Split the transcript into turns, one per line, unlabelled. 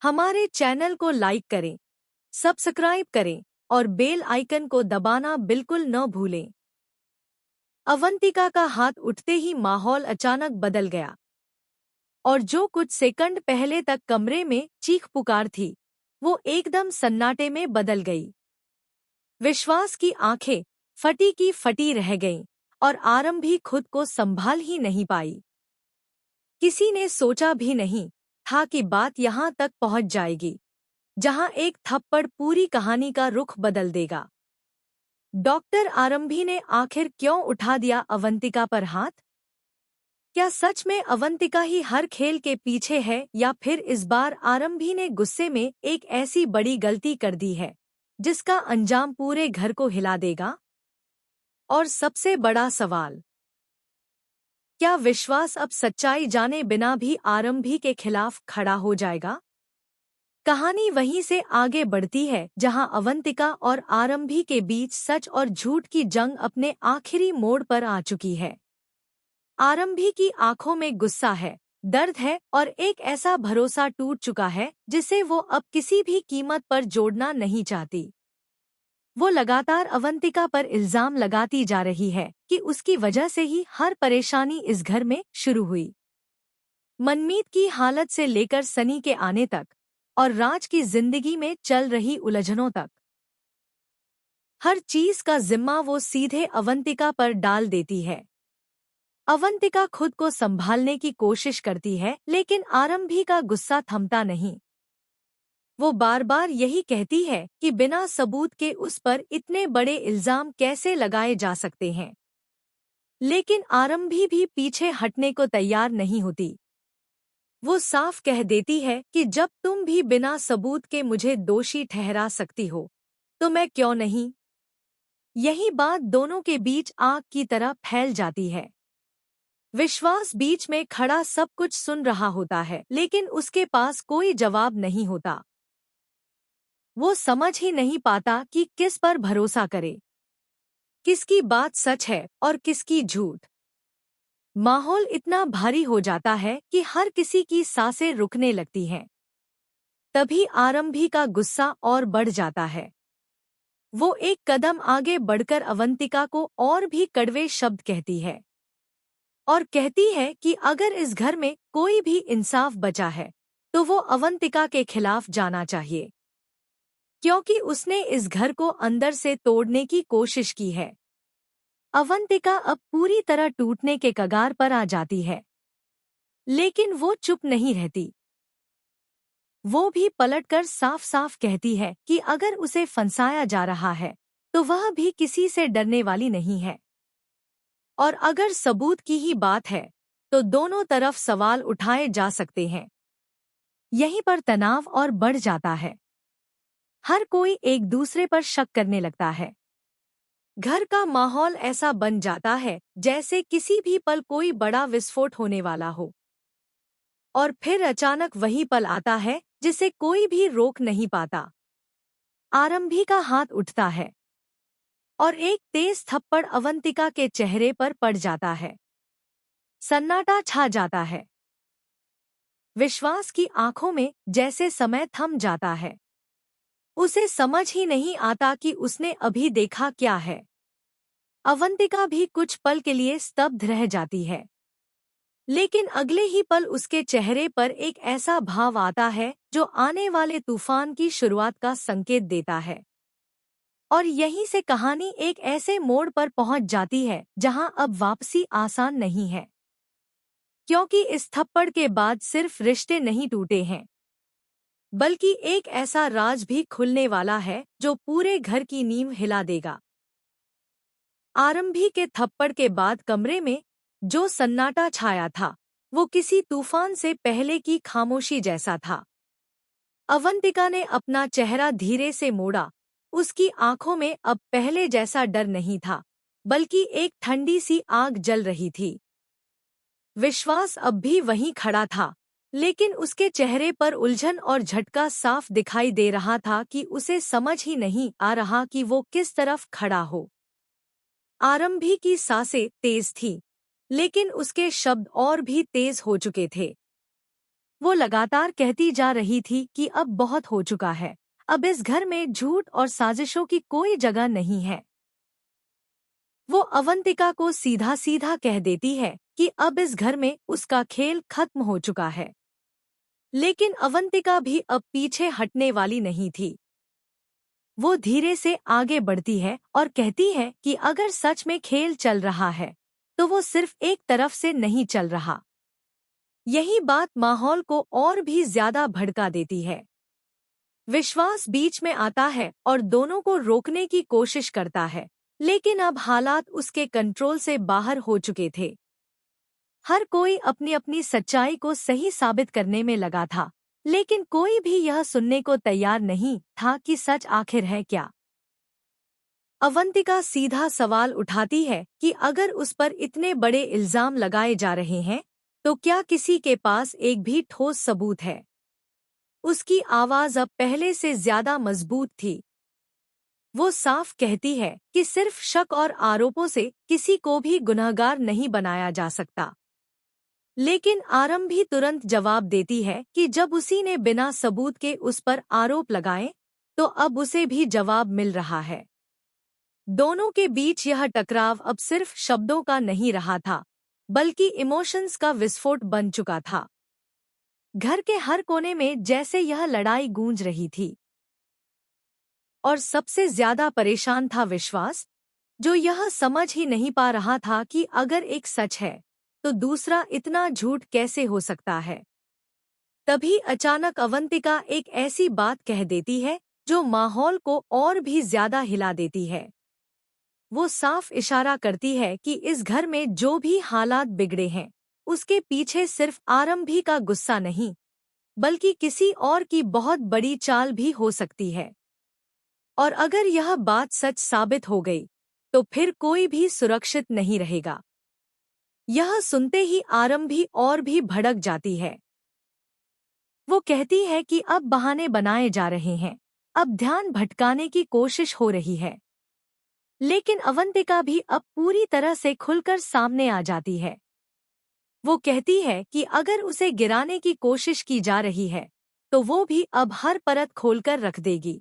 हमारे चैनल को लाइक करें, सब्सक्राइब करें और बेल आइकन को दबाना बिल्कुल न भूलें। अवंतिका का हाथ उठते ही माहौल अचानक बदल गया और जो कुछ सेकंड पहले तक कमरे में चीख पुकार थी, वो एकदम सन्नाटे में बदल गई। विश्वास की आंखें फटी की फटी रह गईं और आरंभी खुद को संभाल ही नहीं पाई। किसी ने सोचा भी नहीं था कि बात यहाँ तक पहुँच जाएगी, जहाँ एक थप्पड़ पूरी कहानी का रुख बदल देगा। डॉक्टर आरंभी ने आखिर क्यों उठा दिया अवंतिका पर हाथ? क्या सच में अवंतिका ही हर खेल के पीछे है, या फिर इस बार आरंभी ने गुस्से में एक ऐसी बड़ी गलती कर दी है जिसका अंजाम पूरे घर को हिला देगा? और सबसे बड़ा सवाल, क्या विश्वास अब सच्चाई जाने बिना भी आरंभी के खिलाफ खड़ा हो जाएगा? कहानी वहीं से आगे बढ़ती है जहां अवंतिका और आरंभी के बीच सच और झूठ की जंग अपने आखिरी मोड़ पर आ चुकी है। आरंभी की आंखों में गुस्सा है, दर्द है और एक ऐसा भरोसा टूट चुका है जिसे वो अब किसी भी कीमत पर जोड़ना नहीं चाहती। वो लगातार अवंतिका पर इल्जाम लगाती जा रही है कि उसकी वजह से ही हर परेशानी इस घर में शुरू हुई। मनमीत की हालत से लेकर सनी के आने तक और राज की जिंदगी में चल रही उलझनों तक, हर चीज का जिम्मा वो सीधे अवंतिका पर डाल देती है। अवंतिका खुद को संभालने की कोशिश करती है, लेकिन आरंभी का गुस्सा थमता नहीं। वो बार बार यही कहती है कि बिना सबूत के उस पर इतने बड़े इल्जाम कैसे लगाए जा सकते हैं। लेकिन आरंभी भी पीछे हटने को तैयार नहीं होती। वो साफ कह देती है कि जब तुम भी बिना सबूत के मुझे दोषी ठहरा सकती हो, तो मैं क्यों नहीं? यही बात दोनों के बीच आग की तरह फैल जाती है। विश्वास बीच में खड़ा सब कुछ सुन रहा होता है, लेकिन उसके पास कोई जवाब नहीं होता। वो समझ ही नहीं पाता कि किस पर भरोसा करे, किसकी बात सच है और किसकी झूठ। माहौल इतना भारी हो जाता है कि हर किसी की सांसें रुकने लगती हैं। तभी आरंभी का गुस्सा और बढ़ जाता है। वो एक कदम आगे बढ़कर अवंतिका को और भी कड़वे शब्द कहती है और कहती है कि अगर इस घर में कोई भी इंसाफ बचा है तो वो अवंतिका के खिलाफ जाना चाहिए, क्योंकि उसने इस घर को अंदर से तोड़ने की कोशिश की है। अवंतिका अब पूरी तरह टूटने के कगार पर आ जाती है, लेकिन वो चुप नहीं रहती। वो भी पलटकर साफ साफ कहती है कि अगर उसे फंसाया जा रहा है तो वह भी किसी से डरने वाली नहीं है। और अगर सबूत की ही बात है तो दोनों तरफ सवाल उठाए जा सकते हैं। यहीं पर तनाव और बढ़ जाता है। हर कोई एक दूसरे पर शक करने लगता है। घर का माहौल ऐसा बन जाता है जैसे किसी भी पल कोई बड़ा विस्फोट होने वाला हो। और फिर अचानक वही पल आता है जिसे कोई भी रोक नहीं पाता। आरंभी का हाथ उठता है और एक तेज थप्पड़ अवंतिका के चेहरे पर पड़ जाता है। सन्नाटा छा जाता है। विश्वास की आंखों में जैसे समय थम जाता है। उसे समझ ही नहीं आता कि उसने अभी देखा क्या है। अवंतिका भी कुछ पल के लिए स्तब्ध रह जाती है, लेकिन अगले ही पल उसके चेहरे पर एक ऐसा भाव आता है जो आने वाले तूफान की शुरुआत का संकेत देता है। और यहीं से कहानी एक ऐसे मोड़ पर पहुंच जाती है जहां अब वापसी आसान नहीं है, क्योंकि इस थप्पड़ के बाद सिर्फ रिश्ते नहीं टूटे हैं, बल्कि एक ऐसा राज भी खुलने वाला है जो पूरे घर की नींव हिला देगा। आरंभी के थप्पड़ के बाद कमरे में जो सन्नाटा छाया था, वो किसी तूफान से पहले की खामोशी जैसा था। अवंतिका ने अपना चेहरा धीरे से मोड़ा। उसकी आंखों में अब पहले जैसा डर नहीं था, बल्कि एक ठंडी सी आग जल रही थी। विश्वास अब भी वहीं खड़ा था, लेकिन उसके चेहरे पर उलझन और झटका साफ दिखाई दे रहा था कि उसे समझ ही नहीं आ रहा कि वो किस तरफ खड़ा हो। आरंभी की सांसें तेज थीं, लेकिन उसके शब्द और भी तेज हो चुके थे। वो लगातार कहती जा रही थी कि अब बहुत हो चुका है, अब इस घर में झूठ और साजिशों की कोई जगह नहीं है। वो अवंतिका को सीधा सीधा कह देती है कि अब इस घर में उसका खेल खत्म हो चुका है। लेकिन अवंतिका भी अब पीछे हटने वाली नहीं थी। वो धीरे से आगे बढ़ती है और कहती है कि अगर सच में खेल चल रहा है तो वो सिर्फ एक तरफ से नहीं चल रहा। यही बात माहौल को और भी ज्यादा भड़का देती है। विश्वास बीच में आता है और दोनों को रोकने की कोशिश करता है, लेकिन अब हालात उसके कंट्रोल से बाहर हो चुके थे। हर कोई अपनी अपनी सच्चाई को सही साबित करने में लगा था, लेकिन कोई भी यह सुनने को तैयार नहीं था कि सच आखिर है क्या। अवंतिका सीधा सवाल उठाती है कि अगर उस पर इतने बड़े इल्जाम लगाए जा रहे हैं तो क्या किसी के पास एक भी ठोस सबूत है। उसकी आवाज अब पहले से ज्यादा मजबूत थी। वो साफ कहती है कि सिर्फ शक और आरोपों से किसी को भी गुनहगार नहीं बनाया जा सकता। लेकिन आरम भी तुरंत जवाब देती है कि जब उसी ने बिना सबूत के उस पर आरोप लगाए तो अब उसे भी जवाब मिल रहा है। दोनों के बीच यह टकराव अब सिर्फ शब्दों का नहीं रहा था, बल्कि इमोशंस का विस्फोट बन चुका था। घर के हर कोने में जैसे यह लड़ाई गूंज रही थी। और सबसे ज्यादा परेशान था विश्वास, जो यह समझ ही नहीं पा रहा था कि अगर एक सच है तो दूसरा इतना झूठ कैसे हो सकता है। तभी अचानक अवंतिका एक ऐसी बात कह देती है जो माहौल को और भी ज्यादा हिला देती है। वो साफ इशारा करती है कि इस घर में जो भी हालात बिगड़े हैं उसके पीछे सिर्फ आरंभी का गुस्सा नहीं, बल्कि किसी और की बहुत बड़ी चाल भी हो सकती है। और अगर यह बात सच साबित हो गई तो फिर कोई भी सुरक्षित नहीं रहेगा। यह सुनते ही आरंभी और भी भड़क जाती है। वो कहती है कि अब बहाने बनाए जा रहे हैं, अब ध्यान भटकाने की कोशिश हो रही है। लेकिन अवंतिका भी अब पूरी तरह से खुलकर सामने आ जाती है। वो कहती है कि अगर उसे गिराने की कोशिश की जा रही है तो वो भी अब हर परत खोलकर रख देगी।